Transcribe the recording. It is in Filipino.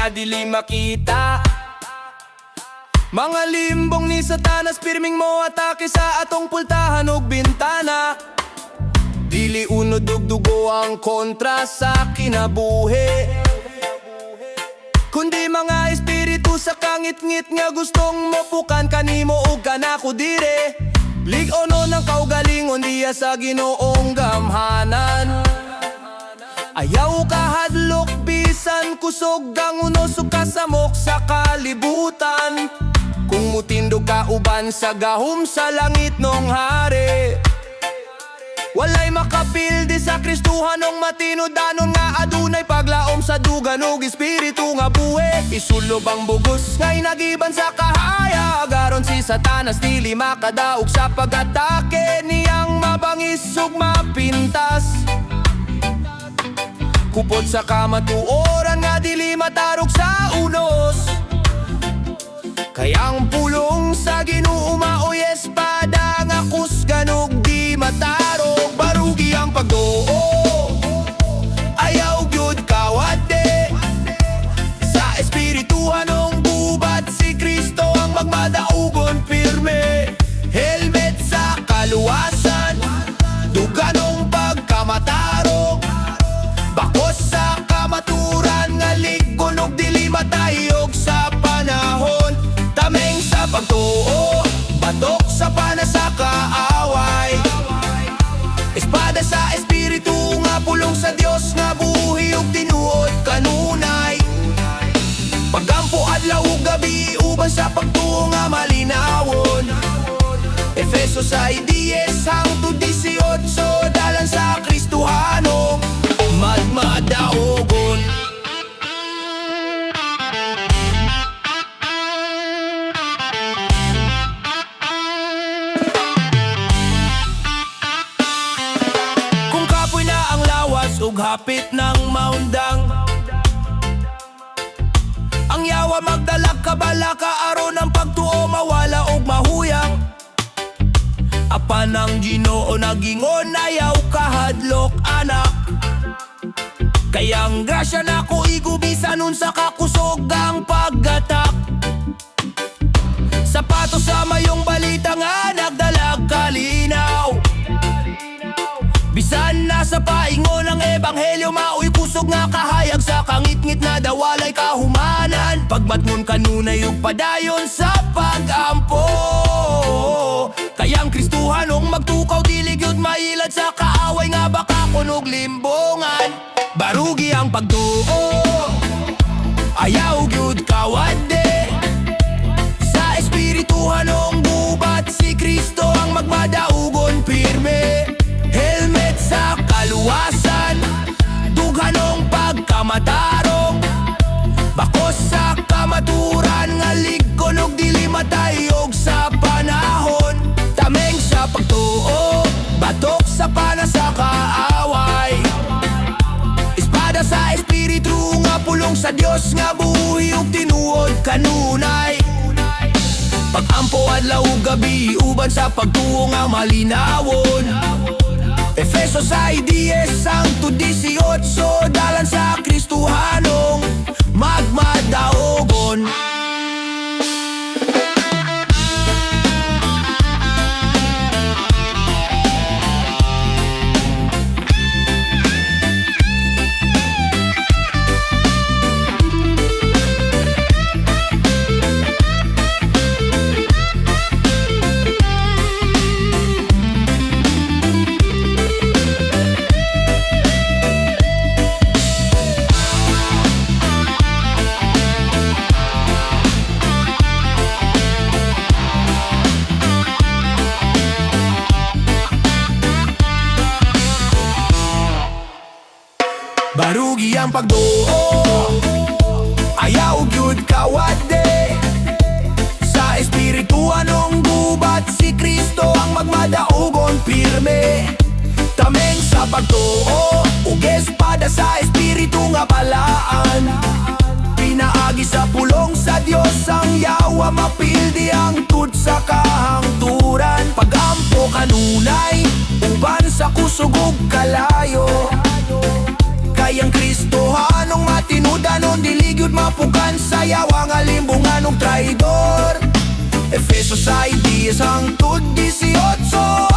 nga dili makita. Mga limbong ni Satanas pirming mo atake sa atong pultahan og bintana. Dili unod og dugo ang kontra sa kinabuhi, kundi mga espiritu sa kangit-ngit nga gustong mopukan kanimo og kanako dire. Lig-ono ng kaugalingon diya sa Ginoong gamhanan. Ayaw kahadlok bisan kusog ang unosog kasamok sa kalibutan. Kung mutindog ka uban sa gahom sa langit nung hari, walay makapildi sa Kristuhan nung matinudanon nga adunay paglaom sa dugan ug espiritu nga buhi. Isulob ang bugos nga'y nagiban sa kahaya, garon si Satanas dili makadaog sa pag-atake niyang mabangis ug mapintas. Kupot sa kamatuoran nga dili matarog sa unos, kayang pulong sa Ginoo maoy espada nga kusgan ug di matarog. Barugi ang pagtuo, ayaw gyud kawade. Sa espirituhan ng gubat si Kristo ang magmadaugon pirme. Helmet sa kaluwasan, duganong pagkamatarog. Bakos sa kamaturan nga ligon ug dili matayog sa panahon. Tameng sa pagtuo, batok sa panasakaaway. Espada sa espiritu nga pulong sa Dios nga buhi ug tinuod kanunay. Pagampo adlaw ug gabi uban sa pagtuo nga malinawon. Efeso 6:10-18 dalan sa Kristohanong magmadaogon. Kung kapoy na ang lawas ug hapit ng maundang, ang yawa magdalak kabalaka aron ang pagtuo mawala og mahuyang. Apan ang Ginoo nagingon ayaw kahadlok anak, kayang grasya nako igubisan unsa kakusog ang paggatak. Sapatos sa mayong balita nga nagdalag kalinaw, bisan na sa paingon ang ebanghelyo maoy kusog nga kahayag sa kangit-ngit na dawalay kahumanan. Pagmatngon kanunay ug padayon sa pagampo, kayang Kristohanong magtukaw dili gyud mailad sa kaaway nga baka kunog limbongan. Barugi ang pagtuo, ayaw gyud kawade. Sa espirituhanong gubat si Kristo ang magmadaugon pirme. Helmet sa kaluwasan, dughanong pagkamatarong. Bakos sa kamaturan nga ligon ug dili matayog sa panahon. Tameng sa pagtuo, batok sa panasakaaway. Espada sa espiritu nga pulong sa Dios nga buhi ug tinuod kanunay. Pagampo adlaw ug gabi uban sa pagtuo nga malinawon. Efeso 6:10-18 dalan sa Kristohanong magmadaogon. Barugi ang pagtuo, ayaw gyud kawade. Sa espirituhan ng gubat si Kristo ang magmadaugon pirme. Tameng sa pagtuo, ug espada sa espiritu nga balaan. Pinaagi sa pulong sa Dios ang yawa mapildi ang tud sa kahangturan. Pagampo kanunay, uban sa kusog ug kalayo, kayang Kristohanong matino Tudanon diligyod mapukan sayaw ang alimbungan ng traidor. Efeso 6:10-18